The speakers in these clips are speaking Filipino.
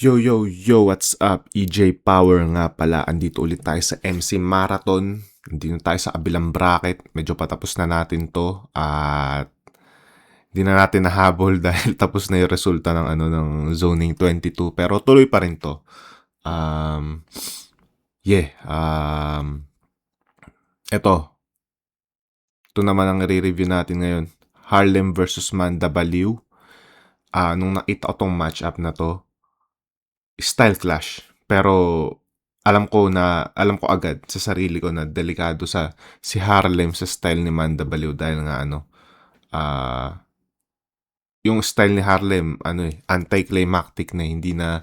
Yo, yo, yo, what's up? EJ Power nga pala. Andito ulit tayo sa MC Marathon. Andito tayo sa kabilang bracket. Medyo patapos na natin to. At hindi na natin nahabol dahil tapos na yung resulta ng Zoning 22. Pero tuloy pa rin to. Yeah. Ito naman ang re-review natin ngayon. Harlem versus Manda Baliw. Nung nakita ko tong matchup na to, style clash. Pero alam ko agad sa sarili ko na delikado si Harlem sa style ni Manda Baliw dahil nga yung style ni Harlem anticlimactic na hindi na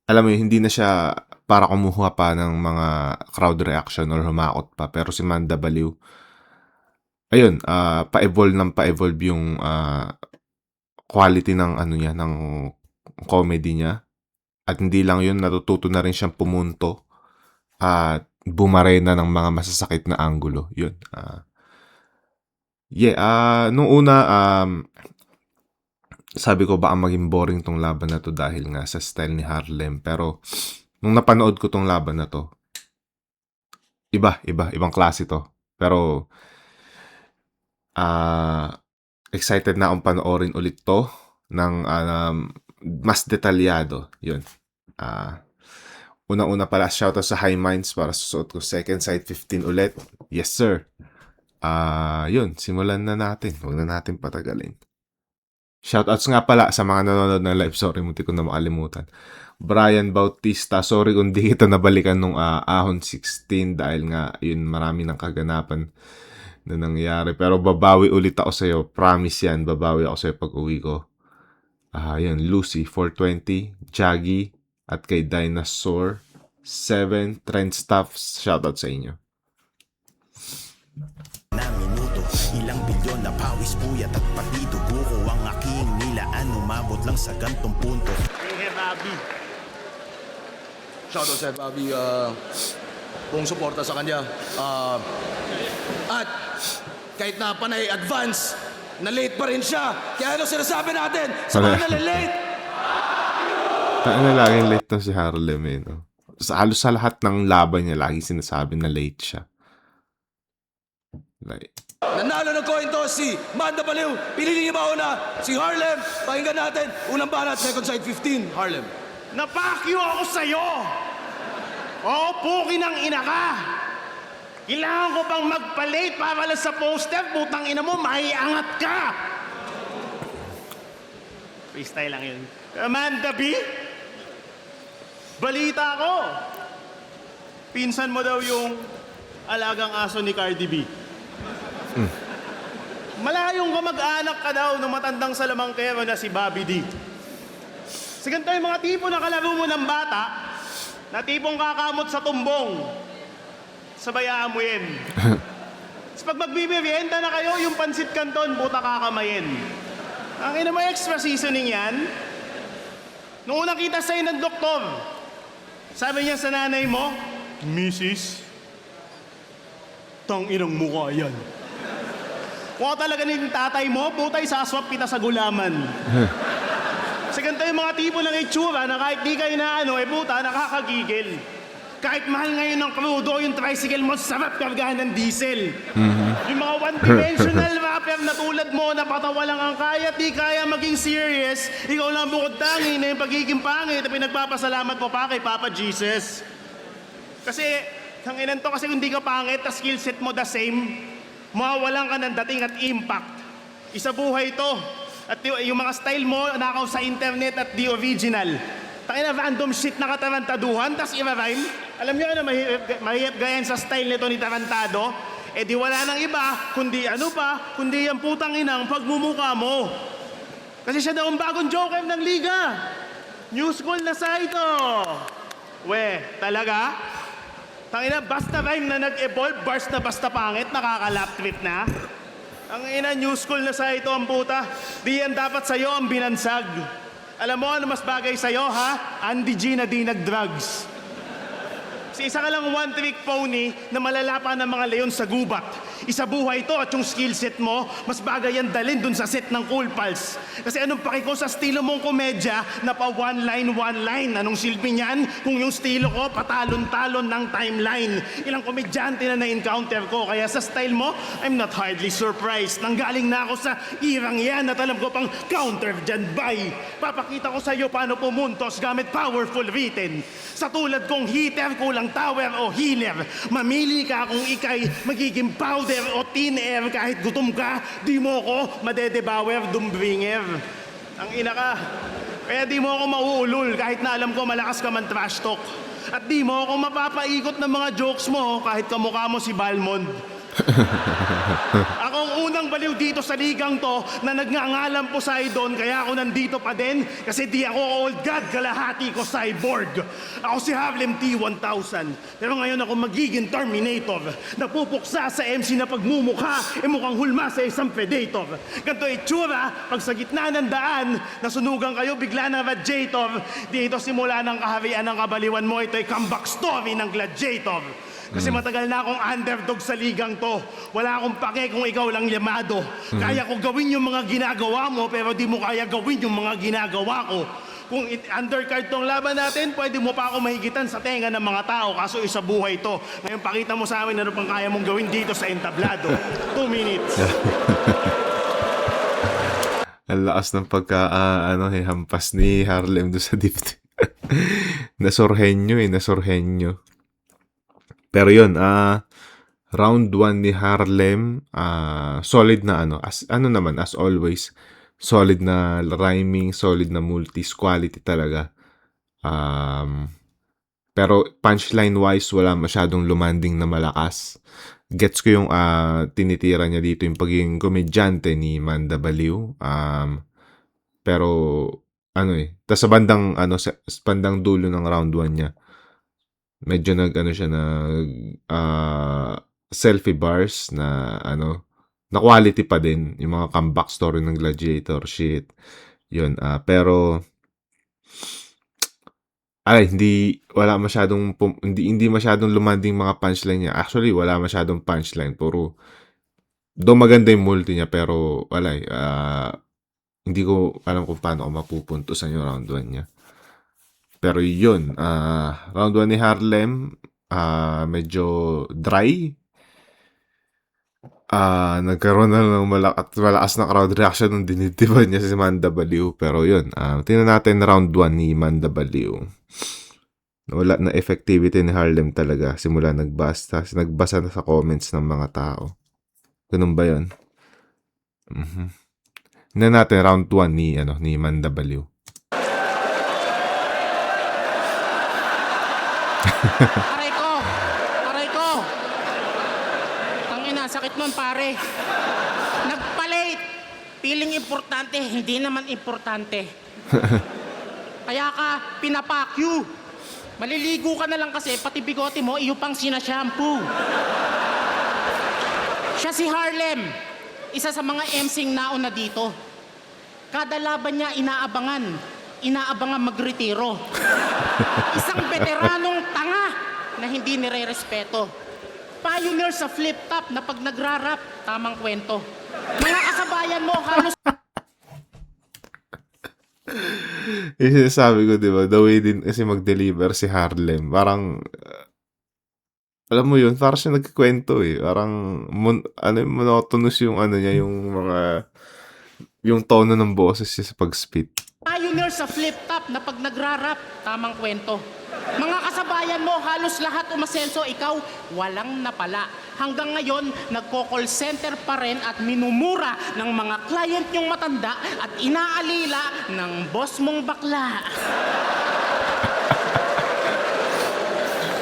alam mo yun, hindi na siya para kumuha pa ng mga crowd reaction or humakot pa. Pero si Manda Baliw, ayun, pa-evolve yung quality ng ng comedy niya. At hindi lang yun, natututo na rin siyang pumunto at bumarena ng mga masasakit na anggulo. Yun. Nung una, sabi ko baka maging boring tong laban na to dahil nga sa style ni Harlem. Pero nung napanood ko tong laban na to, ibang klase to. Pero excited na akong panoorin ulit to ng mas detalyado. Yun. Una-una pala, shoutout sa High Minds para susuot ko second side 15 ulit. Yes, sir. Yun, simulan na natin. Huwag na natin patagalin. Shoutouts nga pala sa mga nanonood ng live. Sorry, munti ko na makalimutan. Brian Bautista, sorry kung di kita nabalikan nung Ahon 16 dahil nga, yun, marami ng kaganapan na nangyari. Pero babawi ulit ako sa'yo. Promise yan, babawi ako sa'yo pag uwi ko. Yun, Lucy, 420, Jaggy, at kay Dinosaur, 7, Trend Staffs, shoutout sa inyo. Na minuto, ilang bilyon na pawis, puyat at pati dugo ko ang aking nilaan, umabot lang sa gantong punto. Hey, Bobby. Shoutout sa Bobby, buong suporta sa kanya. At kahit na panay advance, na late pa rin siya. Kaya ano sinasabi natin sa mga nalilate? Laging late to si Harlem no? Halos sa lahat ng laban niya, lagi sinasabi na late siya. Nanalo ng coin toss si Manda Baliw. Pinili niya ba una? Si Harlem. Pakinggan natin. Unang banat, second side 15, Harlem. Napakyo ako sa'yo! Oo, puki ng ina ka! Kailangan ko bang magpa-late para lang sa poster? Putang ina mo, maiangat ka! Freestyle lang yun. Amanda B? Balita ko! Pinsan mo daw yung alagang aso ni Cardi B. Malayong kamag-anak ka daw ng matandang salamangkero na si Bobby D. Sa ganito yung mga tipo na kalaro mo ng bata, na tipong kakamot sa tumbong. Sabayaan mo yan. Tapos pag magbibirienta na kayo, yung pansit canton, buta kakamayin. Ang ina mo extra seasoning yan. Nung unang kita sa'yo ng doktor, sabi niya sa nanay mo, Mrs. Tang inang mukha yan. Kung ako talaga ng tatay mo, putay, saswap kita sa gulaman. Kasi ganito yung mga tipo ng itsura na kahit di kayo na puta, nakakagigil. Kahit mahal ngayon ng crudo, yung tricycle mo, sarap kargahan ng diesel. Yung mga one-dimensional rapper na tulad mo, na patawa lang ang kaya, di kaya maging serious, ikaw lang bukod tangi na yung pagiging pangit at pinagpapasalamat mo pa kay Papa Jesus. Kasi, tanginan to, kasi kung di ka pangit, tas skill set mo the same, mawawalan ka ng dating at impact. Isa buhay to. At yung mga style mo, nakaw sa internet at di original. Tangina, random shit na katarantaduhan, tas i-rhyme. Alam niyo ano, mahirap gayan sa style nito ni Tarantado? Eh di wala nang iba, kundi kundi ang putang inang pagmumuka mo. Kasi siya daw ang bagong Joker ng liga. New school na sa ito. Talaga? Tangina, basta rhyme na nag-evolve, bars na basta pangit, nakaka-lap trip na. Ang ina, new school na sa ito ang puta. Di yan dapat sa'yo ang binansag. Alam mo ano mas bagay sa'yo, ha? Andy G na di nag-drugs. Si isa ka lang one-trick pony na malala pa ng mga leon sa gubat. Isabuhay to at yung skill set mo, mas bagay yan dalhin dun sa set ng Cool Pals. Kasi anong paki ko sa estilo mong komedya na pa one line? Anong silbi niyan kung yung estilo ko patalon-talon ng timeline? Ilang komedyante na na-encounter ko, kaya sa style mo, I'm not hardly surprised. Nanggaling na ako sa irang yan at alam ko pang counter dyan, bye. Papakita ko sa iyo paano pumuntos gamit powerful written. Sa tulad kong heater, kulang tower o healer. Mamili ka kung ikay magiging powder o thin air. Kahit gutom ka, di mo ko madedevour dumbringer. Ang ina ka. Kaya di mo ako mauulol kahit na alam ko malakas ka man trash talk. At di mo ako mapapaikot ng mga jokes mo kahit kamukha mo si Balmond. Ako ang unang baliw dito sa ligang to na nagngangalang Poseidon, kaya ako nandito pa din kasi di ako old god, kalahati ko cyborg. Ako si Harlem T-1000, pero ngayon ako magiging Terminator. Napupuksa sa MC na pagmumukha, mukhang hulma sa isang predator. Ganto itsura, pag sa gitna ng daan, nasunugan kayo bigla ng radiator. Dito simula ng kaharian ng kabaliwan mo, ito'y comeback story ng gladiator. Kasi matagal na akong underdog sa ligang to. Wala akong pake kung ikaw lang yamado. Kaya ko gawin yung mga ginagawa mo, pero di mo kaya gawin yung mga ginagawa ko. Kung undercard tong laban natin, pwede mo pa ako mahigitan sa tenga ng mga tao, kaso isa buhay to. Ngayon pakita mo sa amin ano pang kaya mong gawin dito sa entablado. 2 minutes. Ang lakas ng hampas ni Harlem doon sa dipti. Nasorhenyo. Pero yun, round 1 ni Harlem, solid na as always, solid na rhyming, solid na multis, quality talaga. Pero punchline wise, wala masyadong lumanding na malakas. Gets ko yung tinitira niya dito yung pagiging komedyante ni Manda Baliw. Pero tas sa bandang dulo ng round 1 niya, medyo selfie bars na na quality pa din yung mga comeback story ng Gladiator shit. Yun, pero hindi masyadong lumanding mga punchline niya. Actually, wala masyadong punchline, puro do maganda yung multi niya, pero wala hindi ko alam kung paano ko mapupuntusan yung round 1 niya. Pero yun, round 1 ni Harlem, medyo dry. Nagkaroon na ng malakas na crowd reaction nung dinitiban niya si Manda Baliw. Pero yun, tingnan natin round 1 ni Manda Baliw. Wala na effectivity ni Harlem talaga. Simula nagbasa na sa comments ng mga tao. Ganun ba yun? Tingnan natin round 1 ni Manda Baliw. Aray ko. Tangina, sakit nun pare. Nagpalit. Feeling importante, hindi naman importante. Kaya ka pinapakyu. Maliligo ka na lang kasi pati bigote mo iyo pang sinashampoo. Siya si Harlem, isa sa mga MC'ng nauna dito. Kada laban niya inaabangan magretiro. Isang veteranong tanga na hindi nire-respeto. Pioneer sa flip-top na pag nagrarap, tamang kwento. Mga kasabayan mo halos... Yung sinasabi ko, di ba? The way din kasi mag-deliver si Harlem. Parang, alam mo yun, parang siya nagkikwento eh. Parang, monotonous yung niya, yung tono ng boses niya sa pag-spit. Pioneer sa flip-top na pag nagrarap, tamang kwento. Mga kasabayan mo, halos lahat umasenso, ikaw, walang napala. Hanggang ngayon, nagko-call center pa rin at minumura ng mga client niyong matanda at inaalila ng boss mong bakla.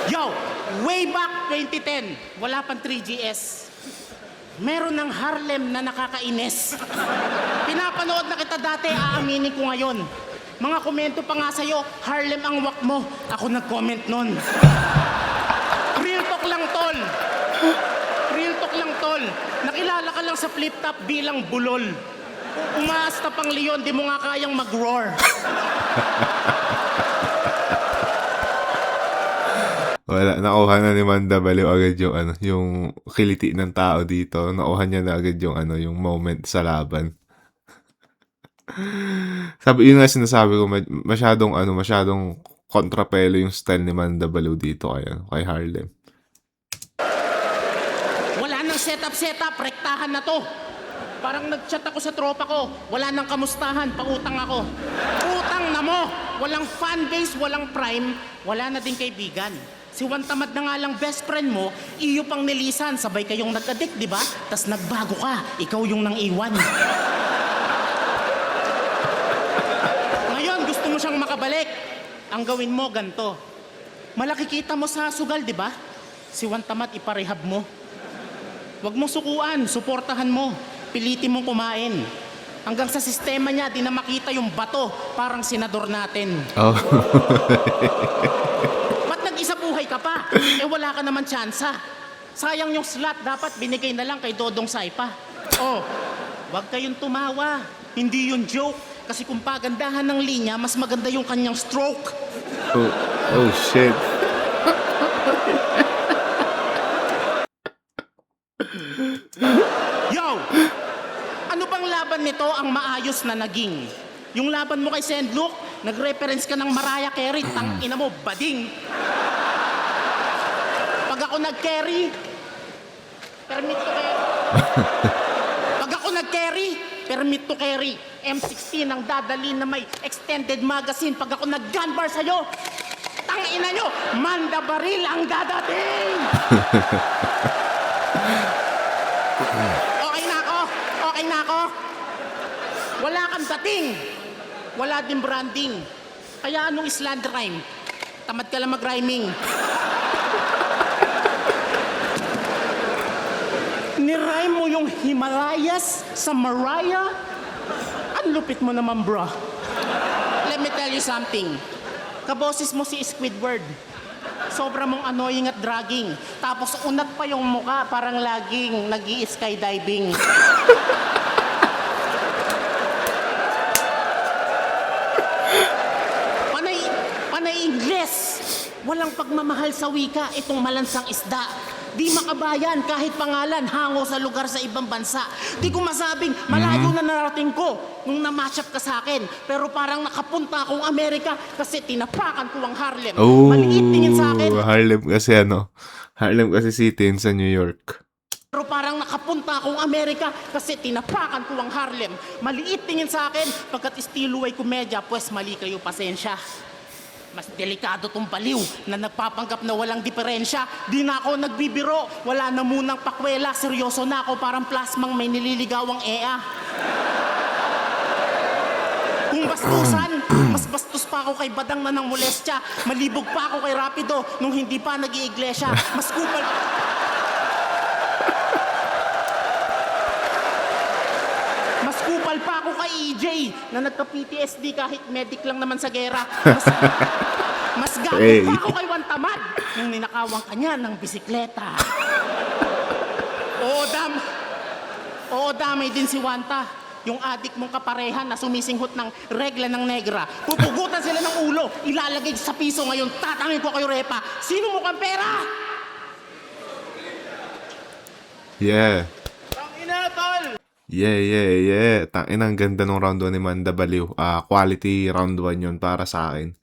Yo, way back 2010, wala pang 3GS. Meron ng Harlem na nakakainis. Pinapanood na kita dati, aaminin ko ngayon. Mga komento pa nga sa'yo, Harlem ang wak mo. Ako nag-comment nun. Real talk lang, tol. Real talk lang, tol. Nakilala ka lang sa flip-top bilang bulol. Umaas na pang leon, di mo nga kayang mag-roar. Wala, nakuha na ni Manda Baliw agad yung ano, yung kiliti ng tao dito. Nakuha niya na agad yung ano, yung moment sa laban. Sabi, yun nga sinasabi ko, masyadong ano, masyadong kontrapelo yung style ni Manda Baliw dito kay Harlem. Wala nang setup, rektahan na to. Parang nag-chat ako sa tropa ko, wala nang kamustahan, pautang ako. Utang na mo! Walang fanbase, walang prime, wala na din kaibigan. Si Juan Tamad na nga lang best friend mo, iyo pang nilisan, sabay kayong nag-addict, di ba? Tas nagbago ka, ikaw yung nang iwan. Ngayon, gusto mo siyang makabalik. Ang gawin mo, ganto. Malaki kita mo sa sugal, di ba? Si Juan Tamad, iparehab mo. Huwag mong sukuan, suportahan mo. Pilitin mong kumain. Hanggang sa sistema niya, di na makita yung bato, parang senador natin. Oh. Ba't nag-isa buhay ka pa? Eh wala ka naman tsansa. Sayang yung slot, dapat binigay na lang kay Dodong Saipa. Oh, wag kayong tumawa. Hindi yun joke. Kasi kung pagandahan ng linya, mas maganda yung kanyang stroke. Oh shit. Yo! Ano bang laban nito ang maayos na naging? Yung laban mo kay Sendlook, nag-reference ka ng Mariah Carey, tangina mo, bading. Pag ako nag-carry, permit to carry. Pag ako nag-carry, permit to carry. M16 ang dadalhin na may extended magazine. Pag ako nag-gun bar sa'yo, tangina nyo, Manda Baril ang dadating! Okay na ako. Wala kang dating. Wala din branding. Kaya anong slant rhyme? Tamad ka lang mag-rhyming. Nirhyme mo yung Himalayas sa Mariah? Ang lupit mo naman, bro. Let me tell you something. Kaboses mo si Squidward. Sobra mong annoying at dragging. Tapos unat pa yung muka, parang laging nag-i-skydiving. Panay Ingles. Walang pagmamahal sa wika, itong malansang isda. Di makabayan kahit pangalan, hango sa lugar sa ibang bansa. Di ko masabing malayo na narating ko nung na-match up ka sa akin. Pero parang nakapunta akong Amerika kasi tinapakan ko ang Harlem. Oh, Maliit tingin sa akin. Harlem kasi city sa New York. Pero parang nakapunta akong Amerika kasi tinapakan ko ang Harlem. Maliit tingin sa akin, pagkat estilo ay komedya, pues mali kayo, pasensya. Mas delikado tong baliw na nagpapanggap na walang diferensya. Di na ako nagbibiro, wala na munang pakwela. Seryoso na ako, parang plasmang may nililigawang EA. Kung bastusan, mas bastos pa ako kay Badang na ng molestya. Malibog pa ako kay Rapido nung hindi pa nag-iiglesia. Mas kupal... Mas kupal pa ako kay EJ na nagka-PTSD kahit medic lang naman sa gera. Mas gago pa ako kay Juan Tamad nung ninakawan kanya ng bisikleta. Oo, damay din si Wanta. Yung adik mong kaparehan na sumisinghot ng regla ng negra. Pupugutan sila ng ulo, ilalagay sa piso ngayon, tatangin ko kayo, Repa. Sino mukhang pera? Yeah. Tangina, tol! Yeah. Tangina, ang ganda ng round 1 ni Manda Baliw. Quality round 1 yun para sa akin.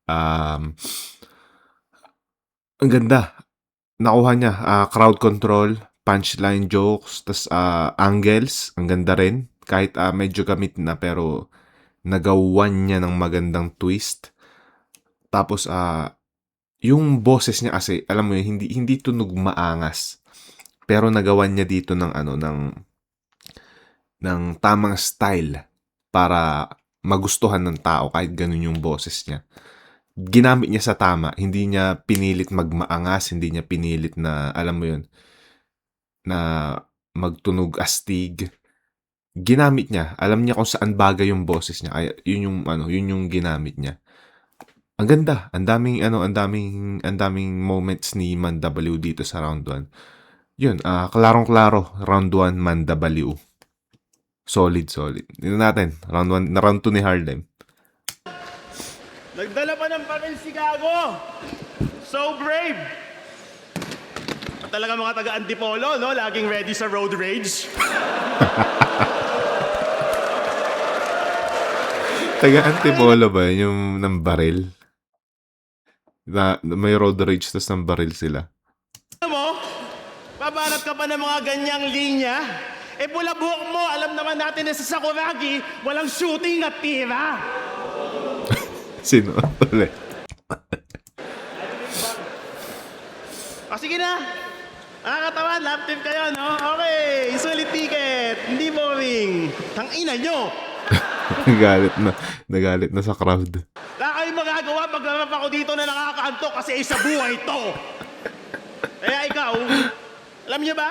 Ang ganda. Nakuha niya. Crowd control, punchline jokes, tas angles. Ang ganda rin. Kahit medyo gamit na, pero nagawan niya ng magandang twist. Tapos, yung boses niya kasi, alam mo yun, hindi tunog maangas. Pero nagawan niya dito ng tamang style para magustuhan ng tao kahit ganun yung boses niya. Ginamit niya sa tama, hindi niya pinilit magmaangas, hindi niya pinilit na, alam mo yun, na magtunog astig. Ginamit niya, alam niya kung saan bagay yung boses niya, kaya yun yung ginamit niya. Ang ganda, ang daming moments ni Manda Baliw dito sa round 1. Yun, klarong-klaro, round 1, Manda Baliw. Solid. Dito natin, round 2 ni Harlem. Nagdala pa ng papel si Gago! So brave! At talaga mga taga-Antipolo, no? Laging ready sa road rage. Taga-Antipolo ba yun? Yung ng baril? Na may road rage tas ng baril sila. Alam mo, babanat ka pa ng mga ganyang linya. Eh pula buhok mo, alam naman natin na sa Sakuragi, walang shooting at tira. Sino ulit? O sige na. Nakakatawan, lap team kayo, no? Okay, sulit ticket. Hindi boring. Tangina nyo. Nagalit na sa crowd. Wala kayong magagawa pag larap ako dito na nakakaantok kasi isa buhay to. Kaya ikaw, alam niyo ba?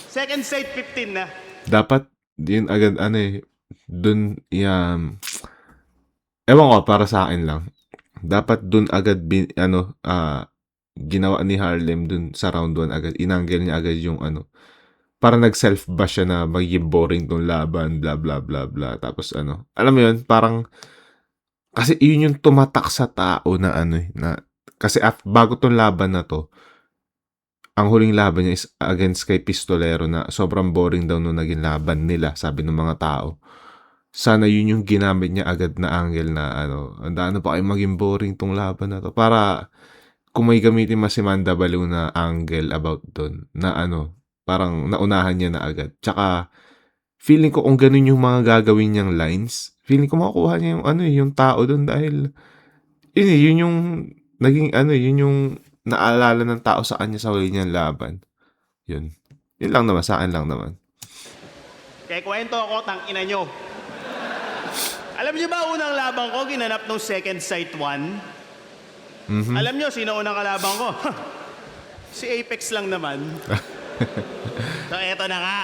Second state 15 na. Dapat, yun agad, dun, ewan ko, para sa akin lang. Dapat dun agad, ginawa ni Harlem dun sa round 1 agad. Inanggel niya agad yung parang nag-self-bash siya na magiging boring tong laban, bla bla bla bla. Tapos alam mo yun, parang, kasi yun yung tumatak sa tao na kasi bago tong laban na to, ang huling laban niya is against kay Pistolero na sobrang boring daw nung naging laban nila, sabi ng mga tao. Sana yun yung ginamit niya agad na angle na ano pa kayo maging boring tong laban na to. Para kung may gamitin mas si Manda Baliw na angle about dun, na parang naunahan niya na agad. Tsaka, feeling ko kung ganun yung mga gagawin niyang lines, feeling ko makukuha niya yung yung tao dun dahil yun yung naging yun yung naalala ng tao sa kanya sa huli niyang laban. Yun. Yun lang naman, sa akin lang naman. Kaya kwento ako, tangina nyo. Alam niyo ba unang labang ko, ginanap nung second sight 1? Alam niyo, sino unang kalabang ko? Si Apex lang naman. So, eto na nga.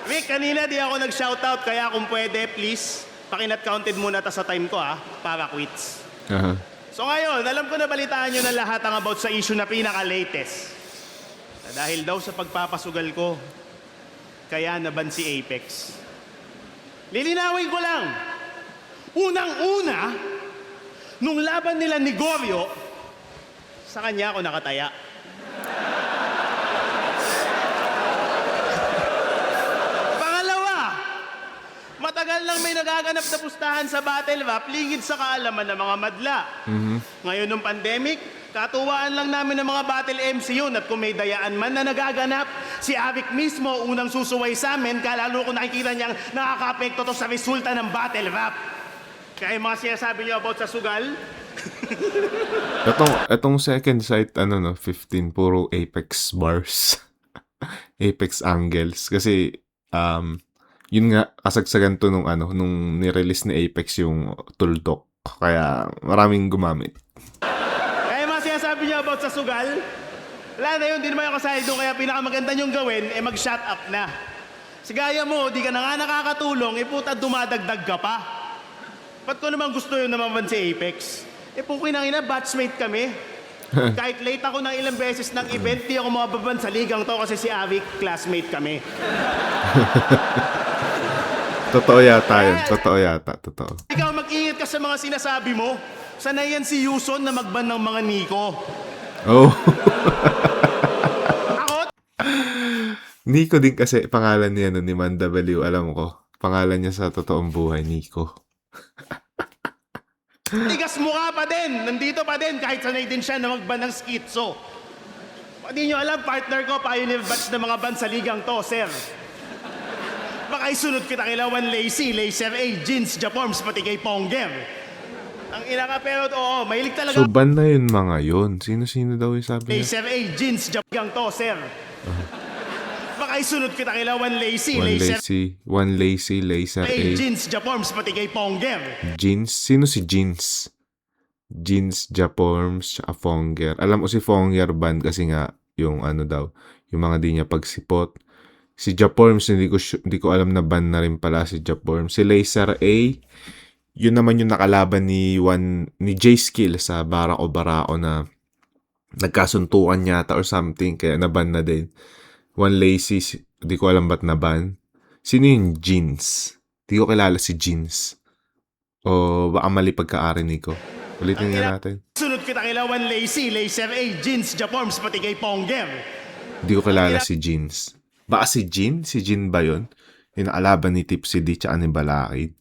Vic, kanina di ako nag-shoutout, kaya kung pwede, please, pakinat counted muna ta sa time ko, para quits. Aha. So ngayon, alam ko na balitaan nyo na lahat ang about sa issue na pinaka-latest. Na dahil daw sa pagpapasugal ko, kaya naban si Apex. Lilinawin ko lang, unang-una, nung laban nila ni Goryo, sa kanya ako nakataya. Matagal lang may nagaganap na pustahan sa battle rap, lingid sa kaalaman ng mga madla. Ngayon nung pandemic, katuwaan lang namin ng mga battle MC yun at kung may dayaan man na nagaganap, si Avic mismo unang susuway sa amin, kalalo ko nakikita niyang nakaka-apekto to sa resulta ng battle rap. Kaya yung mga sinasabi niyo about sa sugal, Etong second sight, 15, puro Apex bars. Apex angles. Kasi, yun nga, kasagsagan to nung nirelease ni Apex yung tuldok. Kaya, maraming gumamit. kaya yung mga sinasabi niyo about sa sugal, wala na yun, di naman yung kasali doon, kaya pinakamaganda niyong gawin, mag-shut up na. Sigaya mo, di ka na nga nakakatulong, puta dumadagdag ka pa. Ba't ko naman gusto yun naman si Apex? Kung kinangina, batchmate kami. Kahit late ako ng ilang beses ng event, di ako mababan sa ligang to kasi si Avic, classmate kami. Totoo yata yun. Totoo. Ikaw mag-ingat ka sa mga sinasabi mo. Sanay yan si Yuson na magban ng mga Nico. Oh. Ako, Nico din kasi pangalan niya ni Manda Baliw, alam ko. Pangalan niya sa totoong buhay, Nico. tigas mukha pa din. Nandito pa din kahit sanay din siya na magban ng skitso. Hindi nyo alam, partner ko, pioneer batch ng mga ban sa ligang to, sir. Baka isunod kita kila One Lazy, Laser A, Jeans, Japorms, pati kay Ponger. Ang ina ka, pero oo, mahilig talaga. So, ban na yun mga yun. Sino daw yung sabi niya? Laser A, Jeans, Japorms to, sir. Baka isunod kita kila One Lazy, One Lazy, Laser A, A. Jeans, Japorms, pati kay Ponger. Jeans? Sino si Jeans? Jeans, Japorms, tsaka Fonger. Alam ko si Fonger ban kasi nga yung yung mga di niya pagsipot. Si Japorms, hindi ko alam na ban na rin pala si Japorms. Si Laser A, yun naman yung nakalaban ni J-Skill sa Barako na nagkasuntukan yata or something, kaya naban na din. One Lazy, hindi ko alam ba't naban. Sino yung Jeans? Hindi ko kilala si Jeans. O baka mali pagka-arinig ko. Ulitin nga natin. Sunod kita kilawan Lacey, Laser A, Jeans, Japorms, pati kay Ponger. Hindi ko kilala si Jeans. Baka si Jean? Si Jean ba yun? Yung nakalaban ni Tipsy D tsaka ni Balakid.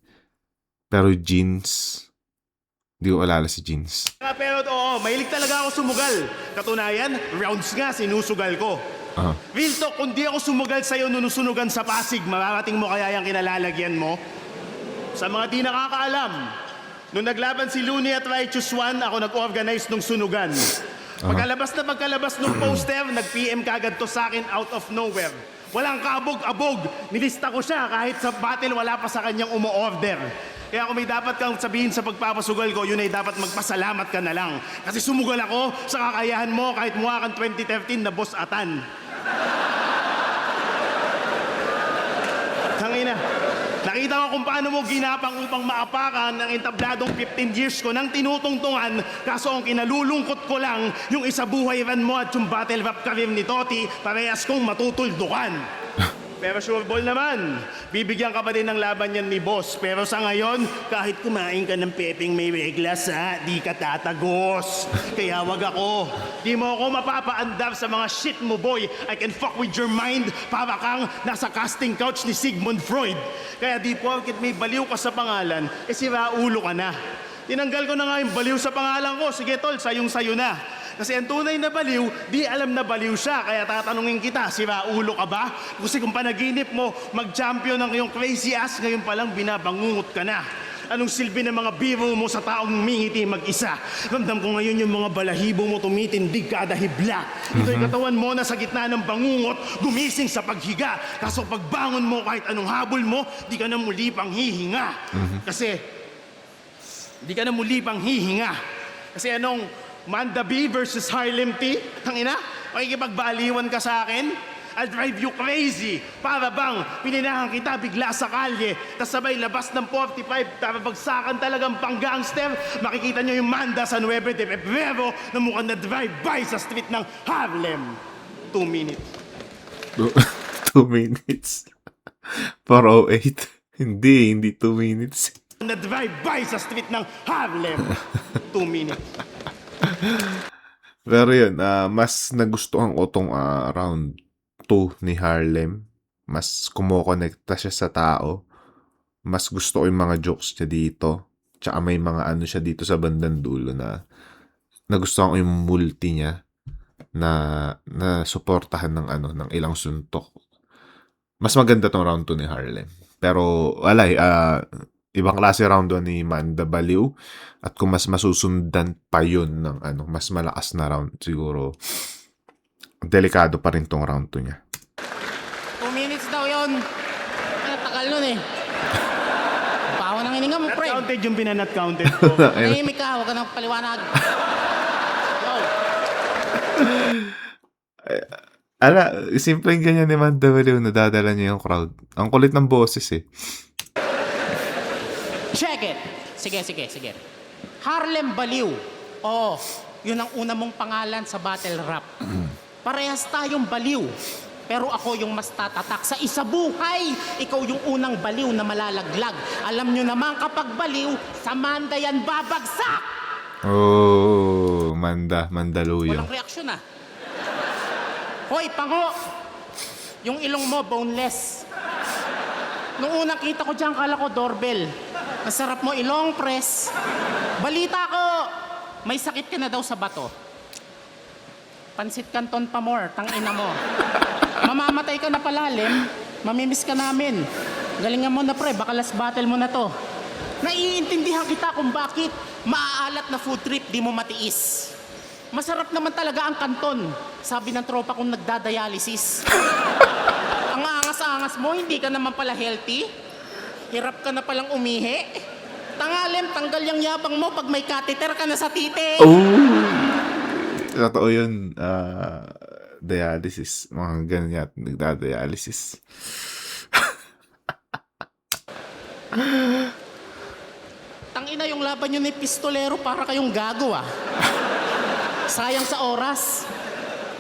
Pero Jeans... Hindi ko kilala si Jeans. Pero oo, mahilig talaga ako sumugal. Katunayan, rounds nga, sinusugal ko. Ah. Real talk, kung di ako sumugal sa'yo nunusunugan sa Pasig, mararating mo kaya yung kinalalagyan mo? Sa mga di nakakaalam, nung naglaban si Looney at Righteous One, ako nag-organize nung sunugan. Pagkalabas nung poster, nag-PM kagad to sa akin out of nowhere. Walang kabog-abog, nilista ko siya kahit sa battle wala pa sa kanyang umo-order. Kaya kung may dapat kang sabihin sa pagpapasugal ko, yun ay dapat magpasalamat ka na lang. Kasi sumugal ako sa kakayahan mo kahit mukha kang 2013 na Boss Atan. Tangina. Nakita ko kung paano mo ginapang upang maapakan ang entabladong 15 years ko nang tinutungtungan, kaso ang kinalulungkot ko lang, yung isa buhay ran mo at yung battle rap career ni Toti, parehas kong matutuldukan. Pero sure ball naman, bibigyan ka pa din ng laban yan ni boss. Pero sa ngayon, kahit kumain ka ng pepeng may reglas ha, di ka tatagos. Kaya wag ako. Di mo ako mapapaandar sa mga shit mo boy. I can fuck with your mind para kang nasa casting couch ni Sigmund Freud. Kaya di porket may baliw ka sa pangalan, sira ulo ka na. Tinanggal ko na nga yung baliw sa pangalan ko. Sige tol, sayong-sayo na. Kasi ang tunay na baliw, di alam na baliw siya. Kaya tatanungin kita, sira ulo ka ba? Kasi kung panaginip mo, mag-champion ng iyong crazy ass, ngayon palang binabangungot ka na. Anong silbi ng mga biro mo sa taong mingiti mag-isa? Ramdam ko ngayon yung mga balahibo mo tumitindig kada hibla. Ito'y katawan mo na sa gitna ng bangungot, gumising sa paghiga. Kaso pagbangon mo kahit anong habol mo, di ka na muli pang hihinga. Kasi, di ka na muli pang hihinga. Kasi anong Manda B versus Harlem T? Tangina, makikipagbaliwan ka sa akin? I'll drive you crazy. Para bang pininahan kita bigla sa kalye, tas sabay labas ng 45, tapabagsakan talagang pang-gangster. Makikita nyo yung Manda sa 9 de Febrero na mukhang na drive-by sa street ng Harlem. 2 minutes. 2 minutes. 4:08. Hindi 2 minutes. Na drive-by sa street ng Harlem. 2 minutes. Pero yun, mas nagustuhan ko tong round 2 ni Harlem. Mas kumokonekta siya sa tao. Mas gusto ko yung mga jokes niya dito. Tsaka may mga ano siya dito sa bandang dulo na nagustuhan ko yung multi niya na suportahan ng ilang suntok. Mas maganda tong round 2 ni Harlem. Pero wala ibang klase round 1 ni Manda Baliw. At kung mas masusundan pa yun ng mas malakas na round, siguro delikado pa rin tong round 2 niya. 2 minutes daw yun. Ay, tagal nun eh. Bawa ng hininga mo, Not pre. counted yung binanat counted ko. Nahimik ka, huwag ka nang paliwanag. Go. Simpleng ganyan ni Manda Baliw, nadadala niya yung crowd. Ang kulit ng boses eh. Check it. Sige. Harlem Baliw. Oo, yun ang una mong pangalan sa battle rap. Parehas tayong baliw. Pero ako yung mas tatatak sa isa buhay. Ikaw yung unang baliw na malalaglag. Alam nyo naman kapag baliw, sa Manda yan babagsak. Oh, Mandaluyong. Walang reaksyon ah. Hoy, pango! Yung ilong mo, boneless. Nung unang kita ko dyan, kala ko doorbell. Masarap mo ilong press. Balita ko, may sakit ka na daw sa bato. Pansit Canton pa more, tangina mo. Mamamatay ka na palalim, mamimiss ka namin. Galingan mo na pre, baka last battle mo na to. Naiintindihan kita kung bakit maaalat na food trip di mo matiis. Masarap naman talaga ang kanton, sabi ng tropa kong nagdadialysis. Ang angas-angas mo, hindi ka naman pala healthy. Hirap ka na palang umihi. Tangalem, tanggal yung yabang mo pag may catheter ka na sa titi. Oh! Totoo yun. Dialysis. Mga ganyan. Nagda-dialysis. Tangina yung laban nyo ni Pistolero para kayong gago ah. Sayang sa oras.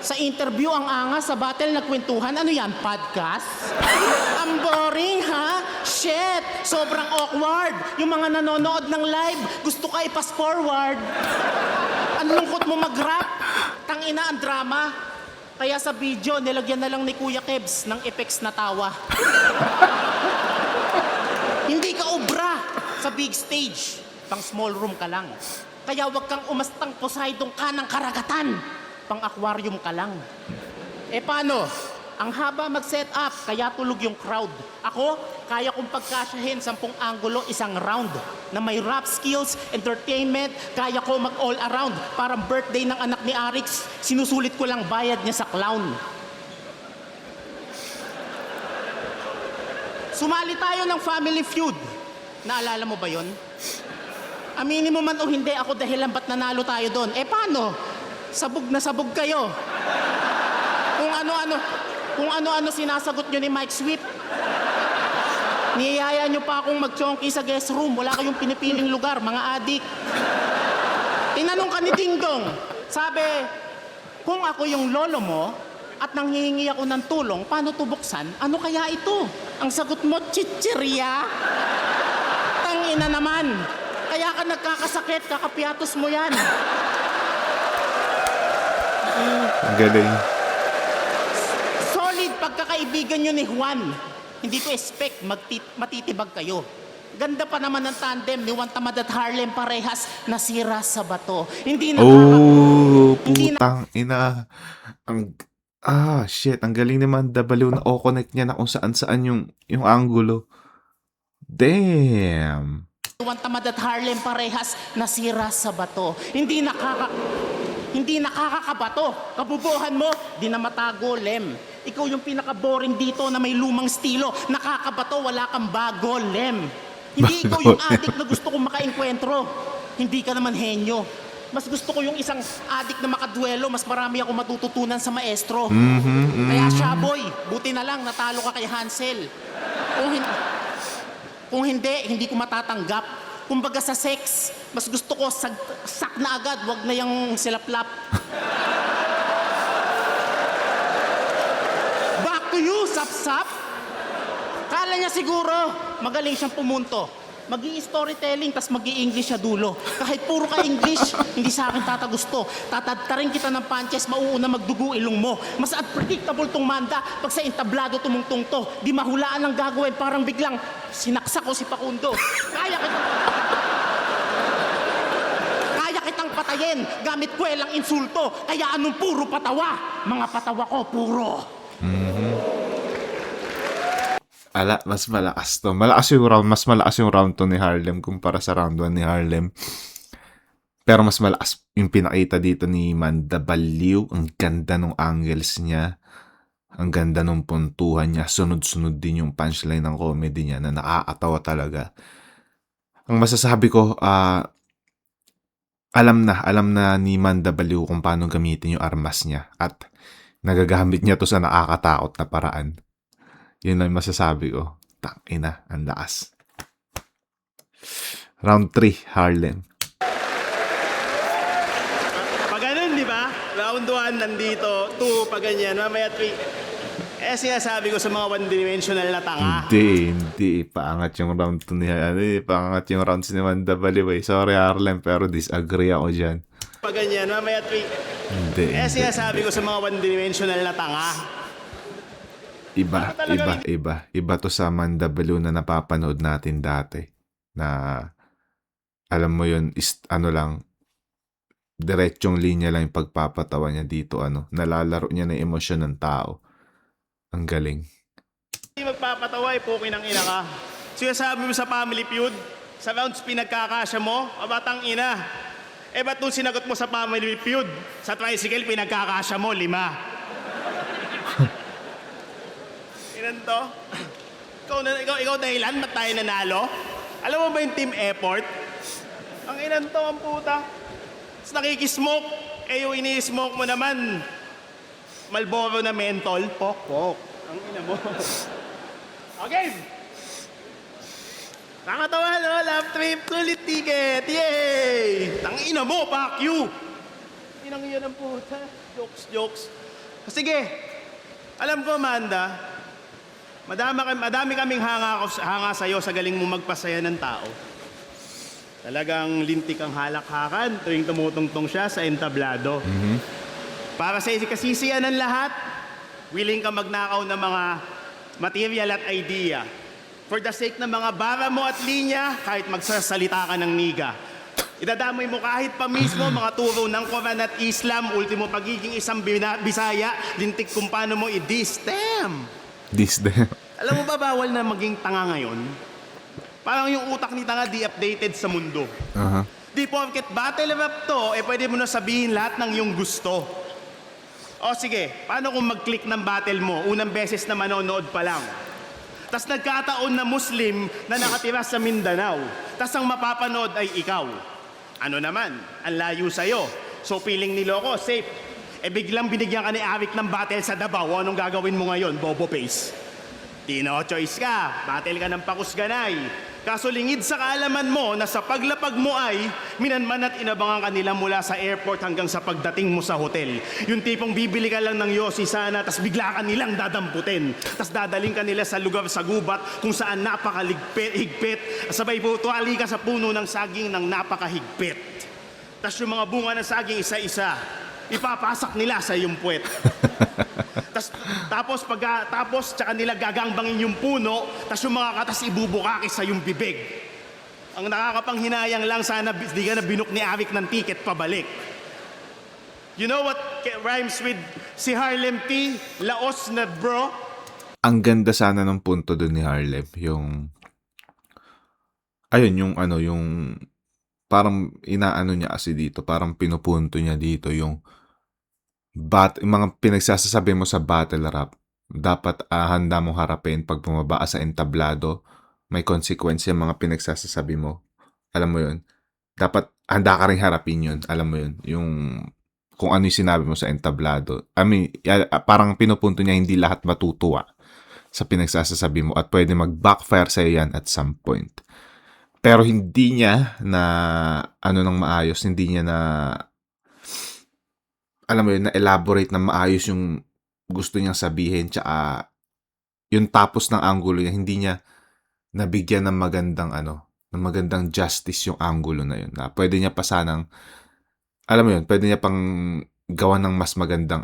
Sa interview ang angas, sa battle nagkwentuhan. Ano yan, podcast? Ang boring ha? Shit! Sobrang awkward. Yung mga nanonood ng live, gusto ka i-pass forward. Ang lungkot mo mag-rap. Tangina ang drama. Kaya sa video, nilagyan na lang ni Kuya Kebs ng effects na tawa. Hindi ka obra sa big stage. Pang small room ka lang. Kaya wag kang umastang Poseidon ka ng karagatan. Pang aquarium ka lang. Eh paano? Ang haba mag-set up, kaya tulog yung crowd. Ako, kaya kong pagkasyahin 10 anggulo isang round. Na may rap skills, entertainment, kaya ko mag-all around. Parang birthday ng anak ni Arix, sinusulit ko lang bayad niya sa clown. Sumali tayo ng Family Feud. Naalala mo ba yon? Aminin mo man o hindi, ako dahilan ba't nanalo tayo doon. Eh paano? Sabog na sabog kayo. Kung ano-ano sinasagot nyo ni Mike Sweep. Niyaya nyo pa akong mag-chonky sa guest room. Wala kayong pinipiling lugar, mga adik. Tinanong ka ni Ding Dong. Sabi, kung ako yung lolo mo at nanghihingi ako ng tulong, paano to buksan? Ano kaya ito? Ang sagot mo, chichirya. Tangina naman. Kaya ka nagkakasakit, kakapiatos mo yan. Ang galing. Solid pagkakaibigan nyo ni Juan. Hindi ko expect matitibag kayo. Ganda pa naman ng tandem ni Juan Tamad at Harlem parehas nasira sa bato. Hindi na Oh, hindi putang ina. Shit. Ang galing naman W na o-connect niya na kung saan-saan yung angulo. Damn. Juan Tamad at Harlem parehas nasira sa bato. Hindi nakakakabato. Kabubuhan mo, di na matago, Lem. Ikaw yung pinaka-boring dito na may lumang estilo. Nakakabato, wala kang bago, Lem. Hindi ikaw yung adik na gusto kong makaengkwentro. Hindi ka naman henyo. Mas gusto ko yung isang adik na makaduelo. Mas marami ako matututunan sa maestro. Kaya siya, boy, buti na lang natalo ka kay Hansel. Kung hindi ko matatanggap. Kumbaga sa sex, mas gusto ko sak na agad, wag na yung silaplap. Back to you, sap-sap. Kala niya siguro, magaling siyang pumunto. Mag-i-storytelling, tas mag-i-English siya dulo. Kahit puro ka English, hindi sa akin tatagusto. Tatadtarin kita ng punches, mauuna magdugo ilong mo. Mas unpredictable tong manda, pag sa entablado tumungtong to. Di mahulaan ang gagawin, parang biglang sinaksak ko si Pakundo. Kaya kitang patayin, gamit kwelang insulto. Kaya anong puro patawa? Mga patawa ko, puro. Mas malakas to. Mas malakas yung round to ni Harlem kumpara sa round 1 ni Harlem. Pero mas malakas yung pinakita dito ni Manda Baliw. Ang ganda ng angles niya. Ang ganda ng puntuhan niya. Sunod-sunod din yung punchline ng comedy niya na nakakatawa talaga. Ang masasabi ko, alam na ni Manda Baliw kung paano gamitin yung armas niya. At nagagamit niya to sa nakakatakot na paraan. Yun lang masasabi ko. Tangina, ang lakas. Round 3, Harlem. Pag ganun, di ba? Round 1 nandito, 2 pag ganyan, mamaya 3. Sinasabi ko sa mga one-dimensional na tanga. Hindi. Paangat yung round 2 ni paangat yung rounds ni Manda Baliw. Sorry, Harlem, pero disagree ako dyan. Pag ganyan, mamaya 3. Hindi. Sinasabi ko sa mga one-dimensional na tanga. Iba to sa Manda Baliw na napapanood natin dati. Na, alam mo yun, diretsyong linya lang yung pagpapatawa niya dito, nalalaro niya ng emosyon ng tao. Ang galing. Hindi magpapatawa, pukin ng ina ka. Sinasabi mo sa Family Feud, sa rounds pinagkakasya mo, abatang ina. Ba't nung sinagot mo sa Family Feud, sa tricycle pinagkakasya mo, 5. Ilan to? Ikaw dahilan, ba't tayo nanalo? Alam mo ba yung team effort? Ang ilan to, ang puta. Tapos nakikismoke, yung ini-smoke mo naman, Malboro na mentol, pok. Ang ina mo. Okay. Nakatawa, no? Love trip, sulit ticket. Yay! Ang ina mo, fuck you. Inang iyan ang puta. Jokes. Sige. Alam ko, Amanda, madami kaming hanga sa'yo sa galing mo magpasaya ng tao. Talagang lintik ang halakhakan tuwing tumutungtong siya sa entablado. Para sa kasisiyan ng lahat, willing ka magnakaw ng mga material at idea. For the sake ng mga bara mo at linya, kahit magsasalita ka ng niga. Idadamay mo kahit pa mismo mga turo ng Quran at Islam, ultimo pagiging isang Bisaya, lintik kung paano mo i-distem. This them. Alam mo ba bawal na maging tanga ngayon? Parang yung utak ni tanga di updated sa mundo. Aha. Di porket battle rap to, pwede mo na sabihin lahat ng iyong gusto. O sige, paano kung mag-click ng battle mo, unang beses na manonood pa lang? Tas nagkataon na Muslim na nakatira sa Mindanao. Tas ang mapapanood ay ikaw. Ano naman, ang layo sa'yo. So feeling niloko, safe. Biglang binigyan ka ni Arik ng battle sa Davao, anong gagawin mo ngayon, bobo face? Di no choice ka, battle ka ng pakusganay. Kaso lingid sa kaalaman mo na sa paglapag mo ay minanman at inabangan kanila mula sa airport hanggang sa pagdating mo sa hotel. Yung tipong bibili ka lang ng yosi sana tas bigla ka nilang dadamputin. Tas dadaling ka nila sa lugar sa gubat kung saan napakahigpit. Sabay po tuwali ka sa puno ng saging ng napakahigpit. Tas yung mga bunga ng saging isa-isa, ipapasak nila sa iyong puwet. Tapos tsaka nila gagambangin yung puno, tas yung mga katas ibubukaki sa yung bibig. Ang nakakapanghinayang lang, sana di ka na binuk ni Arik ng ticket pabalik. You know what rhymes with si Harlem T? Laos na bro? Ang ganda sana ng punto dun ni Harlem. Yung... Ayun, yung parang inaano niya kasi dito. Parang pinupunto niya dito yung mga pinagsasasabi mo sa battle rap, dapat handa mong harapin pag bumaba sa entablado. May konsekwensya mga pinagsasasabi mo. Alam mo yun? Dapat handa ka rin harapin yun. Alam mo yun? Yung kung ano yung sinabi mo sa entablado. I mean, parang pinupunto niya hindi lahat matutuwa sa pinagsasasabi mo at pwede mag-backfire sa'yo yan at some point. Pero hindi niya na nang maayos, hindi niya na alam mo yun, na-elaborate na maayos yung gusto niyang sabihin, tsaka yung tapos ng angulo niya, hindi niya nabigyan ng magandang justice yung angulo na yun. Na pwede niya pa sanang, alam mo yun, pwede niya pang gawa ng mas magandang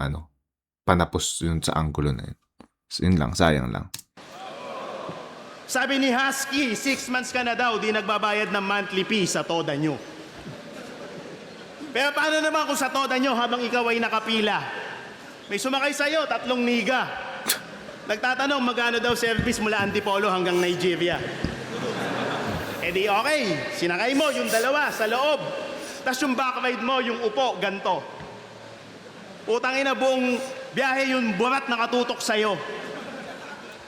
panapos yun sa angulo na yun. So, yun lang, sayang lang. Sabi ni Husky, 6 months ka na daw, di nagbabayad ng monthly fee sa toda nyo. Pero paano naman kung sa toda nyo habang ikaw ay nakapila? May sumakay sa'yo, 3 niga. Nagtatanong magkano daw service mula Antipolo hanggang Nigeria. Di okay, sinakay mo yung 2 sa loob. Tapos yung back ride mo, yung upo, ganto. Utang ina, buong biyahe yung burat nakatutok sa'yo.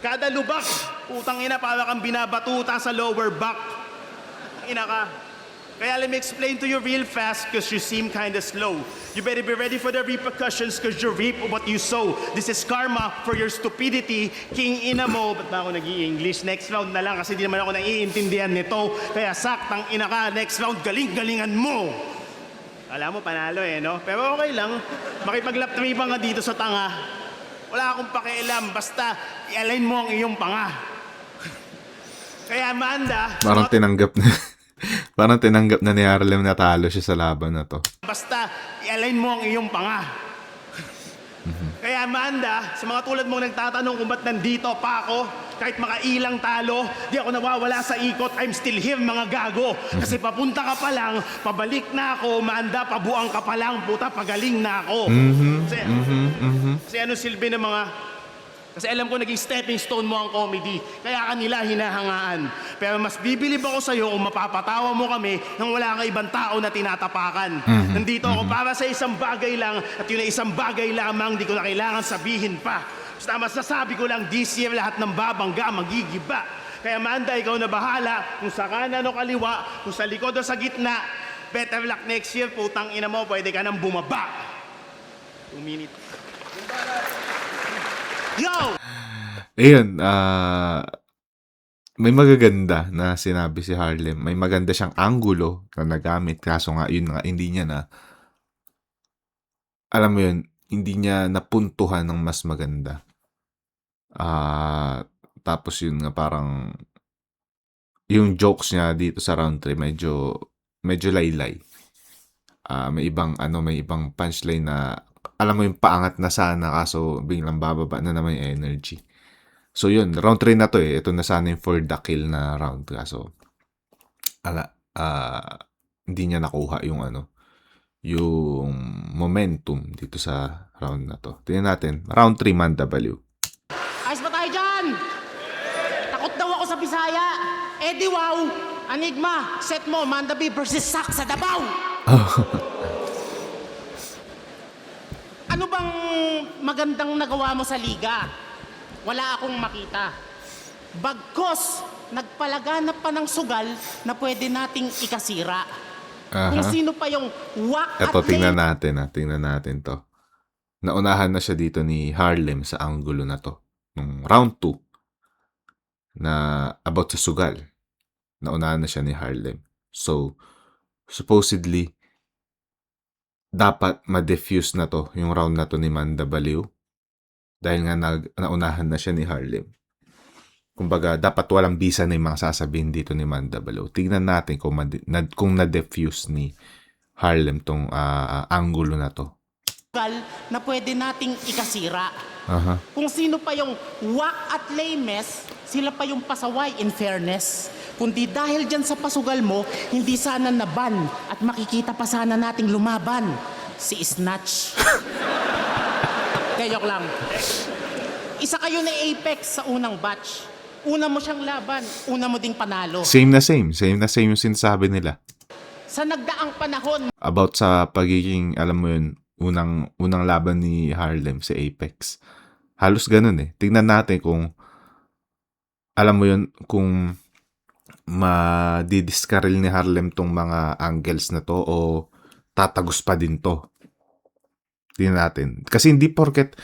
Kada lubak, utang ina, para kang binabatuta sa lower back. Ina ka. Kaya let me explain to you real fast because you seem kind of slow. You better be ready for the repercussions because you reap what you sow. This is karma for your stupidity. King ina mo. Ba't ba ako nag-i-English? Next round na lang kasi di naman ako naiintindihan nito. Kaya saktang ina ka, next round, galing-galingan mo. Alam mo, panalo no? Pero okay lang. Makipaglap tripa nga dito sa tanga. Wala akong pakialam. Basta i-align mo ang iyong panga. Kaya Amanda... Parang tinanggap na ni Harlem na talo siya sa laban na to. Basta, i-align mo ang iyong panga. Kaya Amanda, sa mga tulad mong nagtatanong kung ba't nandito pa ako, kahit makailang talo, di ako nawawala sa ikot, I'm still here mga gago. Kasi papunta ka pa lang, pabalik na ako, Amanda, pabuang ka pa lang, puta, pagaling na ako. Kasi ano silbi ng mga... Kasi alam ko naging stepping stone mo ang comedy. Kaya kanila hinahangaan. Pero mas bibilib ako sa'yo kung mapapatawa mo kami nang wala kang ibang tao na tinatapakan. Nandito ako para sa isang bagay lang at yun ay isang bagay lamang di ko na kailangan sabihin pa. Basta masasabi ko lang this year lahat ng babangga magigiba. Kaya Amanda, ikaw na bahala kung sa kanan o kaliwa, kung sa likod o sa gitna. Better luck next year, putang ina mo, pwede ka nang bumaba. 2 minutes. Yo! Ayun, may magaganda na sinabi si Harlem. May maganda siyang angulo na nagamit. Kaso nga, yun nga, hindi niya na, alam mo yun, hindi niya napuntuhan ng mas maganda. Tapos yun nga, parang, yung jokes niya dito sa round 3, medyo medyo laylay. May ibang punchline na alam mo yung paangat na sana kaso biglang bababa na naman yung energy. So yun, round 3 na to eh. Ito na sana yung for the kill na round kaso hindi niya nakuha yung yung momentum dito sa round na to. Tingnan natin, round 3 Man W. Ayos ba tayo dyan? Takot daw ako sa Bisaya. Eh di wow! Enigma, set mo, Mandabi versus Sak sa Davao! Ano bang magandang nagawa mo sa liga? Wala akong makita. Bagkos, nagpalaganap pa ng sugal na pwede nating ikasira. Kung sino pa yung wak at Ito, tingnan lane. natin. Tingnan natin to. Naunahan na siya dito ni Harlem sa angulo na to. Nung round 2 na about sa sugal. Naunahan na siya ni Harlem. So, supposedly, dapat ma-diffuse na to, yung round na to ni Manda Baliw. Dahil nga naunahan na siya ni Harlem. Kumbaga, dapat walang bisa na yung mga sasabihin dito ni Manda Baliw. Tignan natin kung na-diffuse ni Harlem tong angulo na to. Sugal na pwede nating ikasira. Aha. Kung sino pa yung wak at lames, sila pa yung pasaway in fairness. Kundi dahil dyan sa pasugal mo, hindi sana naban at makikita pa sana nating lumaban. Si Snatch. Kayok lang. Isa kayo na Apex sa unang batch. Una mo siyang laban, una mo ding panalo. Same na same yung sinasabi nila. Sa nagdaang panahon, About sa pagiging, alam mo yun, unang laban ni Harlem sa Apex. Halos ganun eh. Tingnan natin kung, alam mo yun, kung madidiskaril ni Harlem tong mga angles na to o tatagos pa din to. Tingnan natin. Kasi hindi porket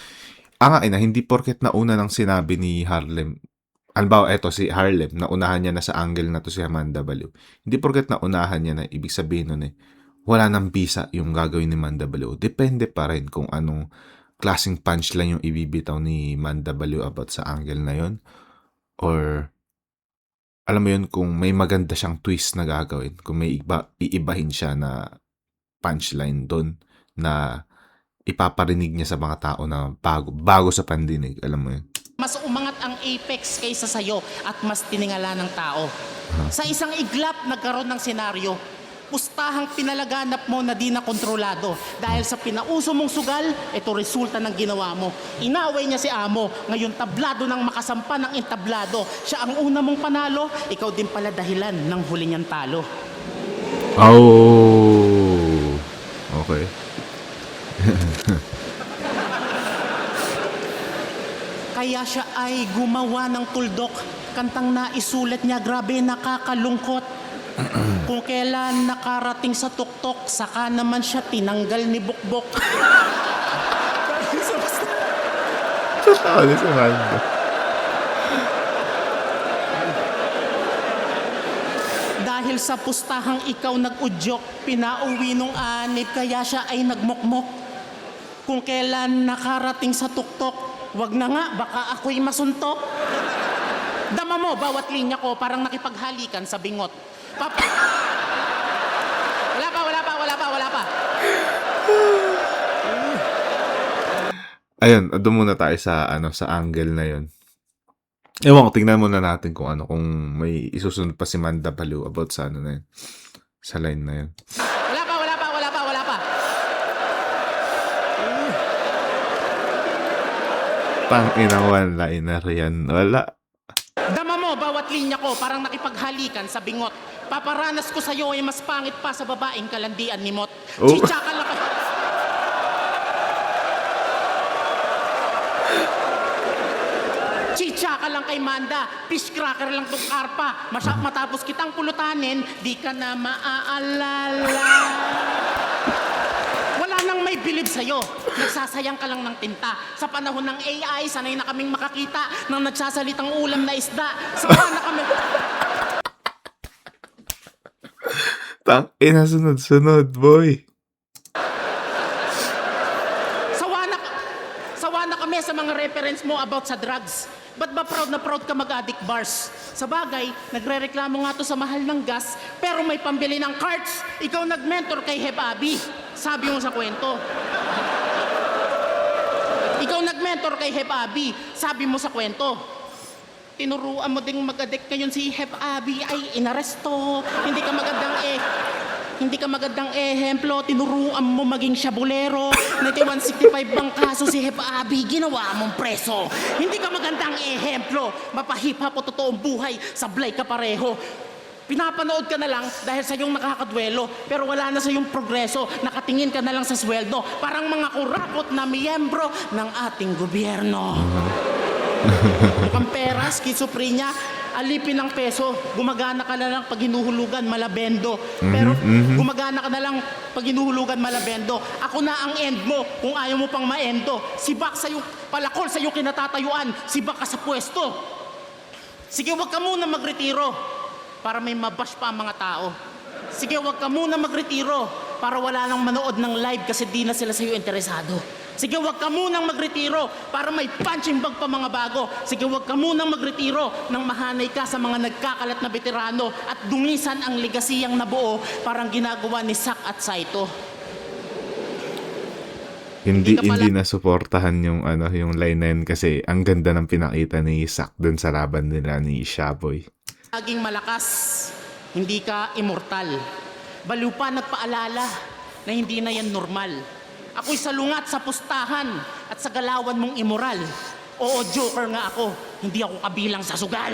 nauna ng sinabi ni Harlem. Halimbawa, eto si Harlem, naunahan niya na sa angle na to si Amanda Baliw. Hindi porket naunahan niya na, ibig sabihin nun wala nang bisa yung gagawin ni Manda Baliw. Depende pa rin kung anong klaseng punchline yung ibibitaw ni Manda Baliw about sa angle na yon. Or, alam mo yun, kung may maganda siyang twist na gagawin, kung may iibahin siya na punchline doon na ipaparinig niya sa mga tao na bago sa pandinig, alam mo yun. mas umangat ang Apex kaysa sa'yo at mas tiningala ng tao. Sa isang iglap, nagkaroon ng senaryo. Pustahang pinalaganap mo na di na kontrolado. Dahil sa pinauso mong sugal, ito resulta ng ginawa mo. Inaway niya si Amo. Ngayon tablado ng makasampa ng entablado. Siya ang una mong panalo, ikaw din pala dahilan ng huli niyang talo. Oh. Okay. Kaya siya ay gumawa ng tuldok. Kantang naisulat niya, grabe nakakalungkot. Kung kailan nakarating sa tuktok, saka naman siya tinanggal ni Bukbok. Totoo na si Manda. Dahil sa pustahang ikaw nag-udyok, pinauwi nung anib, kaya siya ay nagmokmok. Kung kailan nakarating sa tuktok, wag na nga, baka ako'y masuntok. Dama mo, bawat linya ko, parang nakipaghalikan sa bingot. Wala pa. Ayun, doon muna tayo sa sa angle na 'yon. Ewan ko, tingnan muna natin kung kung may isusunod pa si Manda Baliw about sa na yun. Sa line na 'yon. Wala pa. Inang one-liner yan. Wala. Dama mo, bawat linya ko, parang nakipaghalikan sa bingot. Paparanas ko sa'yo ay mas pangit pa sa babaeng kalandian ni Mot. Oh. Chicha ka lang Chicha ka lang kay Manda, fish cracker lang tong karpa. Matapos kitang pulutanin, di ka na maaalala. Wala nang may bilib sa'yo. Nagsasayang ka lang ng tinta. Sa panahon ng AI, sanay na kaming makakita ng nagsasalitang ulam na isda. Sawa na kami... Sunod, boy. Sawa na kami sa mga reference mo about sa drugs. Ba't ba proud na proud ka mag-addict bars? Sa bagay, nagre-reklamo nga to sa mahal ng gas, pero may pambili ng carts. Ikaw nag-mentor kay Heb Abi. Sabi mo sa kwento. Ikaw nag-mentor kay Heb Abi. Sabi mo sa kwento. Tinuruan mo ding mag-addict ngayon si Heb Abi ay inaresto. Hindi ka magandang ehemplo. Tinuruan mo maging syabulero. 9165 bang kaso si Heb Abi, ginawa mong preso. Hindi ka magandang ehemplo. Mapahip-hop o totoong buhay, sablay ka pareho. Pinapanood ka na lang dahil sa iyong nakakadwelo, pero wala na sa iyong progreso. Nakatingin ka na lang sa sweldo. Parang mga kurakot na miyembro ng ating gobyerno. Mukhang pera, schizophrenia, alipin ng peso. Gumagana ka na lang pag hinuhulugan, malabendo. Pero gumagana ka na lang pag hinuhulugan, malabendo. Ako na ang end mo kung ayaw mo pang maendo. Sibak sa iyong palakol, sa iyong kinatatayuan. Sibak ka sa pwesto. Sige, wag ka muna magretiro para may mabash pa ang mga tao. Sige, wag ka muna magretiro para wala nang manood ng live kasi di na sila sa iyo interesado. Sige, wag ka munang magretiro para may punching bag pa mga bago. Sige, wag ka munang magretiro nang mahanay ka sa mga nagkakalat na veterano at dungisan ang legasiyang nabuo parang ginagawa ni Sak at Saito. Hindi Hindi ka pala- hindi nasuportahan yung line na yun kasi ang ganda ng pinakita ni Sak dun sa laban nila ni Shaboy. Laging malakas, hindi ka immortal. Baliw pa nagpaalala na hindi na yan normal. Ako'y salungat sa pustahan at sa galawan mong immoral. Oo, joker nga ako. Hindi ako kabilang sa sugal.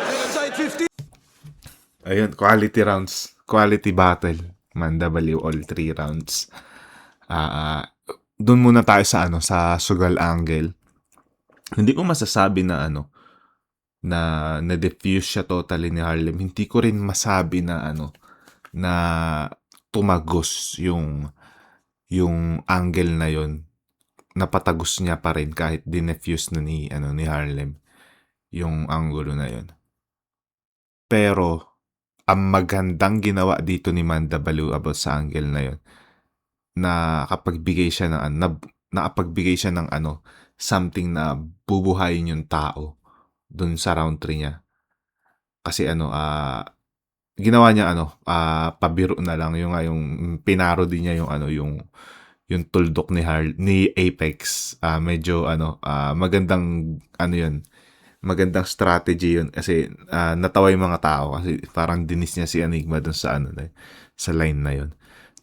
Second side 50. Ayun, quality rounds. Quality battle. Manda Baliw all 3 rounds. Doon muna tayo sa sa sugal angle. Hindi ko masasabi na na-diffuse siya totally ni Harlem. Hindi ko rin masabi na na tumagos yung angle na yon. Napatagos niya pa rin kahit dinefuse na ni Harlem yung angulo na yon. Pero ang magandang ginawa dito ni Manda Baliw about sa angle na yon, na nakapagbigay siya ng something na bubuhayin yung tao dun sa round 3 niya. Kasi ginawa niya pabiro na lang yung pinarody niya yung tuldok ni Apex. Medyo magandang yun. Magandang strategy yun kasi natawa yung mga tao kasi parang dinis niya si Enigma dun sa sa line na yun.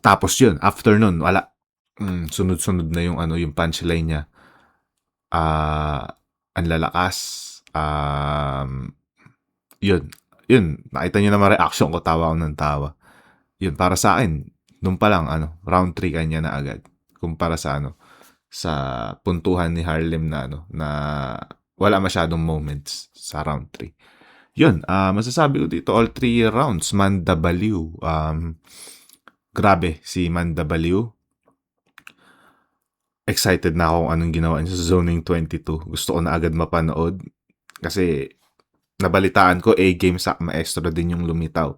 Tapos yun, after nun, wala. Sunod-sunod na yung punchline niya. Ang lalakas. Yun. Nakita niyo naman reaction ko, tawa ako ng tawa. Yun, para sa akin, nung pa lang, round 3 kanya na agad. Kumpara sa sa puntuhan ni Harlem na na wala masyadong moments sa round 3. Yun, masasabi ko dito, all 3 rounds, Manda Baliw. Grabe, si Manda Baliw. Excited na ako kung anong ginawa niya sa Zoning 22. Gusto ko na agad mapanood. Kasi, nabalitaan ko, A-game sa maestro din yung lumitaw.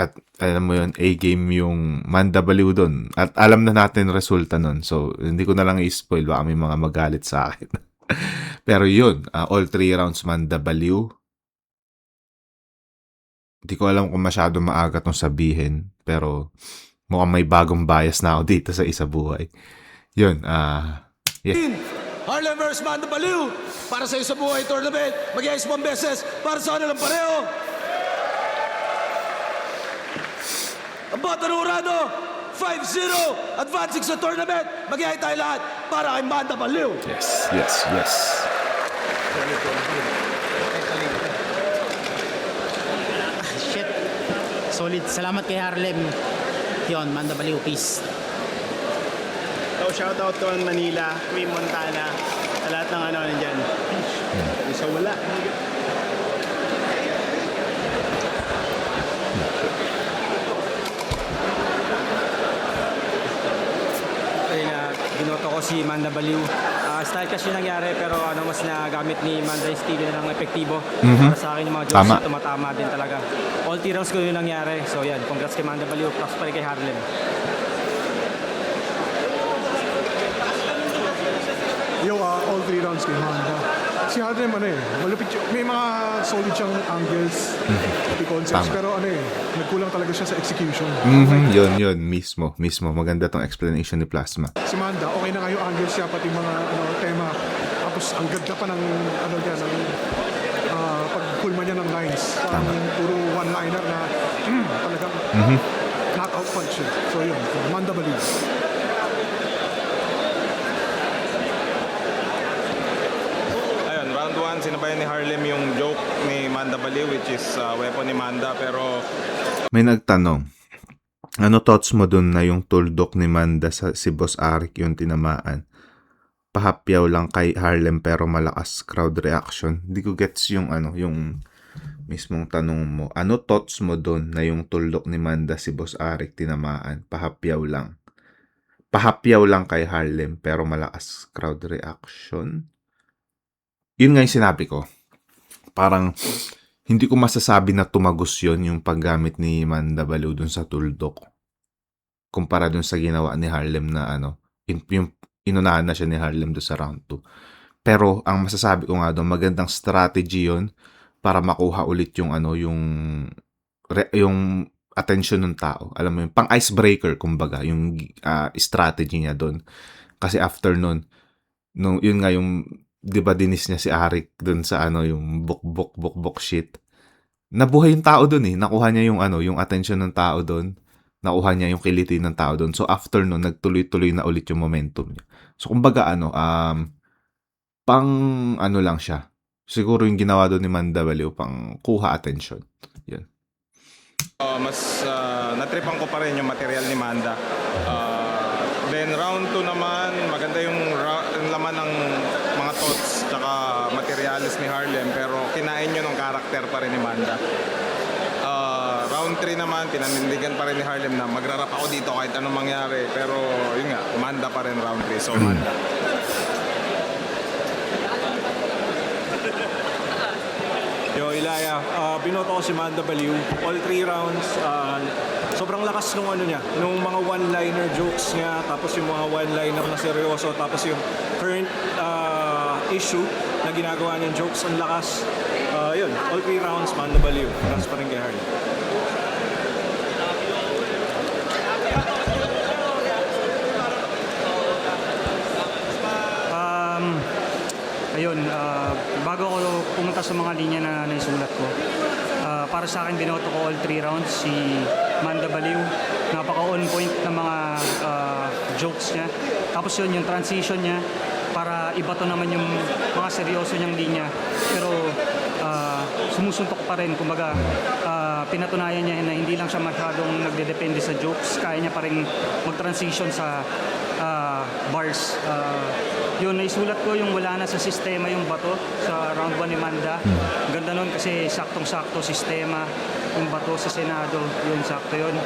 At alam mo yun, A-game yung Manda Baliw doon. At alam na natin resulta nun. So, hindi ko na lang i-spoil. Baka may mga magalit sa akin. Pero yun, all 3 rounds Manda Baliw. Hindi ko alam kung masyado maaga tong sabihin. Pero mukhang may bagong bias na ako dito sa Isa Buhay. Yun, yeah. Harlem vs. Manda Baliw. Para sa Isa Buhay Tournament. Mag-iayos 1 beses para sa kanilang pareho. Ang Batang Urado, 5-0. Advancing sa tournament. Mag-iayos tayo lahat para kay Manda Baliw. Yes. Shit. Solid. Salamat kay Harlem. Yun, Manda Baliw, peace. So, shoutout ko ang Manila, Queen Montana, sa lahat ng nandyan. So, wala. Binoto ko si Manda Baliw. Style clash yung nangyari pero mas nagamit ni Manda yung style na ng epektibo. Mhm. Para sa akin yung mga jokes Tama. niya tumatama din talaga. All 3 rounds ko yung nangyari. So yan, congrats kay Manda Baliw, props pa rin kay Harlem. All 3 rounds kay Honda. Si Harlem malupit may mga solid siyang angles, pati concepts, Tama. pero nagkulang talaga siya sa execution. Yun, mismo. Maganda tong explanation ni Plasma. Si Manda, okay na nga yung angles siya, pati mga tema. Tapos ang ganda pa ng pagkulma niya ng lines. Parang puro one-liner na talagang knockout punch siya. So yun, Manda Baliw. Ayun, round 1, sinabayan ni Harlem yung joke ni Manda Baliw, which is weapon ni Manda, pero May nagtanong, ano thoughts mo dun na yung tuldok ni Manda sa si Boss Arik yung tinamaan? Pahapyaw lang kay Harlem pero malakas crowd reaction. Hindi ko gets yung yung mismong tanong mo. Ano thoughts mo dun na yung tuldok ni Manda si Boss Arik tinamaan? Pahapyaw lang. Pahapyaw lang kay Harlem pero malakas crowd reaction. Yun nga yung sinabi ko. Parang hindi ko masasabi na tumagos yun yung paggamit ni Manda Baliw dun sa tuldok. Kumpara dun sa ginawa ni Harlem na yung inunahan na siya ni Harlem dun sa round 2. Pero ang masasabi ko nga doon, magandang strategy yun para makuha ulit yung yung attention ng tao. Alam mo yung pang icebreaker kumbaga, yung strategy niya doon. Kasi after nun, yun nga yung 'di ba dinis niya si Arik doon sa yung bok shit. Nabuhay yung tao doon nakuha niya yung attention ng tao doon. Nakuha niya yung kiliti ng tao doon. So after nun, nagtuloy-tuloy na ulit yung momentum niya. So kumbaga pang lang siya. Siguro yung ginawa doon ni Manda Baliw pang kuha attention. Yun. mas natripan ko pa rin yung material ni Manda. Then round 2 naman, maganda yung laman ng mga thoughts tsaka materialis ni Harlem, pero kinain yun ng karakter pa rin ni Manda. Round 3 naman, pinanindigan pa rin ni Harlem na magrarap ako dito kahit anong mangyari. Pero yun nga, Manda pa rin round 3. So Manda. Yo, Ilaya, binoto ko si Manda Baliw. All 3 rounds, sobrang lakas nung nung mga one-liner jokes niya, tapos yung mga one-liner na seryoso, tapos yung current issue na ginagawa niyang jokes, ang lakas. Yun, all 3 rounds, Manda Baliw. Lakas pa rin kay Harley. Bago ako pumunta sa mga linya na naisulat ko, para sa akin binoto ko all 3 rounds si Manda Baliw. Napaka-on point ng mga jokes niya. Tapos yun, yung transition niya para ibato naman yung mga seryoso niyang linya. Pero sumusuntok pa rin. Kumbaga, pinatunayan niya na hindi lang siya masyadong nagdedepende sa jokes. Kaya niya pa rin mag-transition sa bars. Yun, naisulat ko yung wala na sa sistema yung bato sa round 1 ni Manda. Ganda nun kasi saktong-sakto sistema yung bato sa Senado. Yun, sakto yun.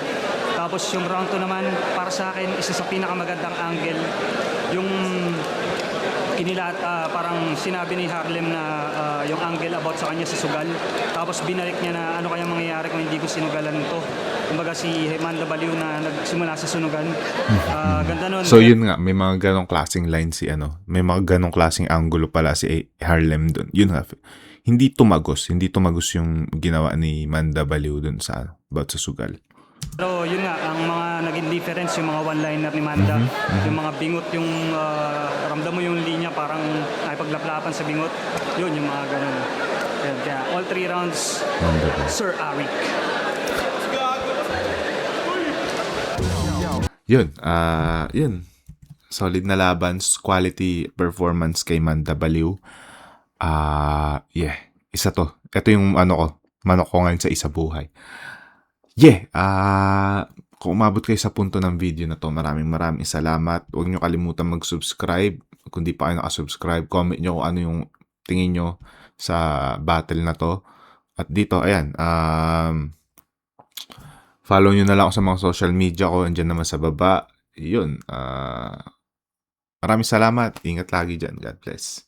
Tapos yung round 2 naman, para sa akin, isa sa pinakamagandang angle, yung parang sinabi ni Harlem na yung angle about sa kanya sa sugal. Tapos binalik niya na ano kaya mangyayari kung hindi ko sinugalan to. Kumbaga si Manda Baliw na nagsimula sa sunugan. Ganda nun. So yun nga, may mga ganong klaseng line may mga ganong klaseng angulo pala si Harlem dun. Yun nga, hindi tumagos yung ginawa ni Manda Baliw dun sa about sa sugal. Pero yun nga, ang mga naging difference, yung mga one-liner ni Manda, yung mga bingot, yung ramdam mo yung linya parang nakipaglaplapan sa bingot. Yun, yung mga ganun. Kaya all 3 rounds, Sir Arik. Yun. Solid na laban, quality performance kay Manda Baliw. Isa to. Ito yung manok ko ngayon sa isa buhay. Kung umabot kayo sa punto ng video na to, maraming salamat. Huwag nyo kalimutan mag-subscribe. Kung di pa kayo nakasubscribe, comment nyo kung ano yung tingin nyo sa battle na to. At dito, ayan, follow nyo na lang ako sa mga social media ko. Andyan naman sa baba. Yun, Maraming salamat. Ingat lagi dyan. God bless.